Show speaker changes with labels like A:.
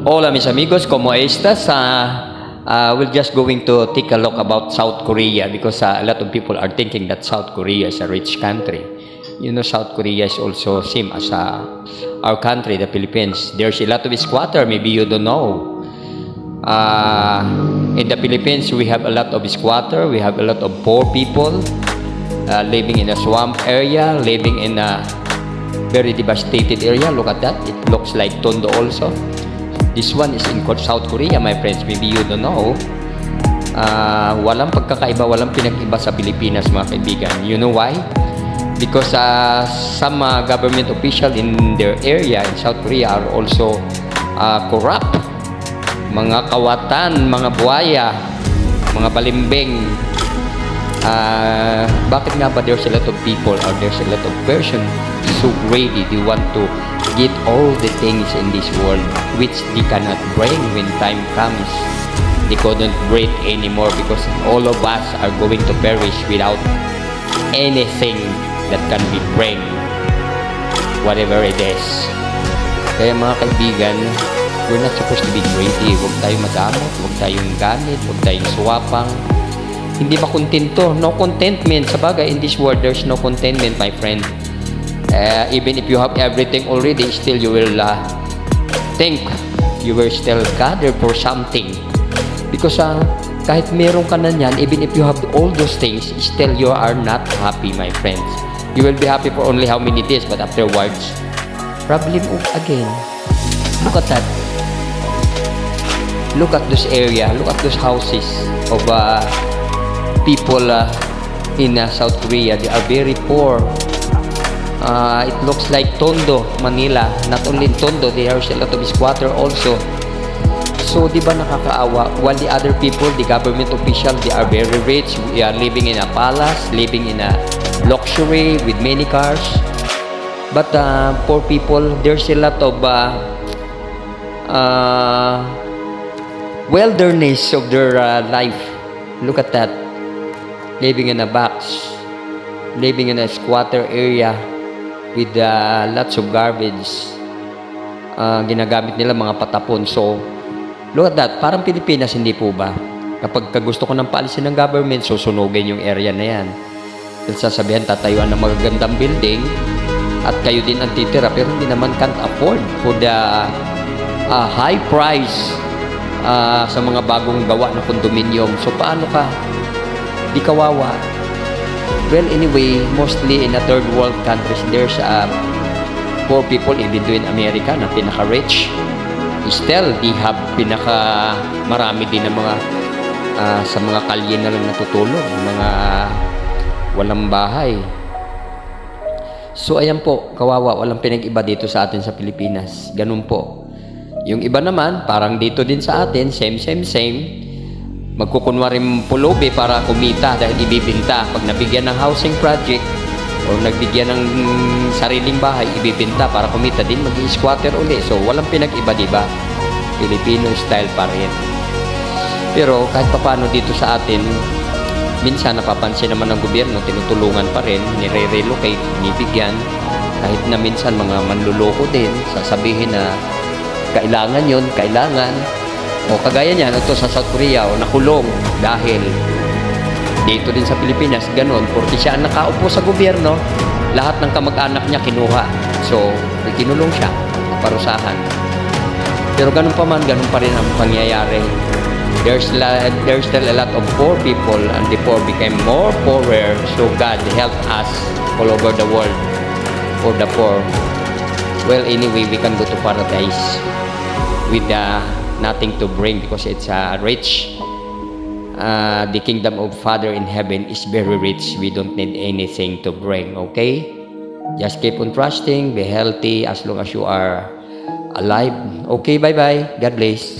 A: Hola mis amigos, ¿cómo estás? We're just going to take a look about South Korea because a lot of people are thinking that South Korea is a rich country. You know, South Korea is also same as our country, the Philippines. There's a lot of squatter, maybe you don't know. In the Philippines, we have a lot of squatter, we have a lot of poor people living in a swamp area, living in a very devastated area. Look at that, it looks like Tondo also. This one is in South Korea, my friends. Maybe you don't know. Walang pagkakaiba, walang pinag-iba sa Pilipinas, mga kaibigan. You know why? Because some government official in their area in South Korea are also corrupt. Mga kawatan, mga buhaya, mga balimbing. Bakit nga ba there's a lot of people or there's a lot of person so greedy, they want to get all the things in this world which they cannot bring when time comes. They couldn't breathe anymore because all of us are going to perish without anything that can be bring, whatever it is. Kaya mga kaibigan, we're not supposed to be greedy. Huwag tayong madamot, huwag tayong ganit, huwag tayong suwapang. Hindi ba kontento? No contentment. Sabagay, in this world, there's no contentment, my friend. Even if you have everything already, still you will think you will still gather for something. Because kahit meron ka na yan, even if you have all those things, still you are not happy, my friends. You will be happy for only how many days, but afterwards, problem again. Look at that. Look at this area. Look at those houses of people in South Korea. They are very poor. It looks like Tondo, Manila. Not only in Tondo, there are a lot of squatter also. So, di ba nakakaawa? While the other people, the government official, they are very rich. We are living in a palace, living in a luxury with many cars. But poor people, there's a lot of wilderness of their life. Look at that. Living in a box, living in a squatter area with lots of garbage. Ginagamit nila mga patapon. So, look at that. Parang Pilipinas, hindi po ba? Kapag gusto ko ng paalisin ng government, susunugin yung area na yan. Sasabihan, tatayuan ng magagandang building at kayo din ang titira, pero hindi naman can't afford for the high price sa mga bagong gawa na condominium. So, paano ka? Di kawawa. Well, anyway, mostly in the third world countries, there's poor people, even though in America, na pinaka-rich. Still, they have marami din ng mga sa mga kalye na lang natutulog, mga walang bahay. So, ayan po, kawawa, walang pinag-iba dito sa atin sa Pilipinas. Ganun po. Yung iba naman, parang dito din sa atin, same. Magkukunwaring pulubi para kumita dahil ibibinta. Pag nabigyan ng housing project o nagbigyan ng sariling bahay, ibibinta para kumita din, mag-i-squatter uli. So, walang pinag-iba, diba? Filipino style pa rin. Pero kahit paano dito sa atin, minsan napapansin naman ng gobyerno, tinutulungan pa rin, nire-relocate, nibigyan. Kahit na minsan mga manluloko din, sasabihin na kailangan yun, kailangan. O kagaya niyan, ito sa South Korea, o nakulong dahil dito din sa Pilipinas, ganun. Porque siya ang nakaupo sa gobyerno, lahat ng kamag-anak niya kinuha. So, kinulong siya, parusahan. Pero ganun pa man, ganun pa rin ang pangyayari. There's still a lot of poor people and the poor became more poorer. So God help us all over the world for the poor. Well, anyway, we can go to paradise with nothing to bring because it's rich. The kingdom of Father in heaven is very rich. We don't need anything to bring, okay? Just keep on trusting, be healthy as long as you are alive. Okay, bye-bye. God bless.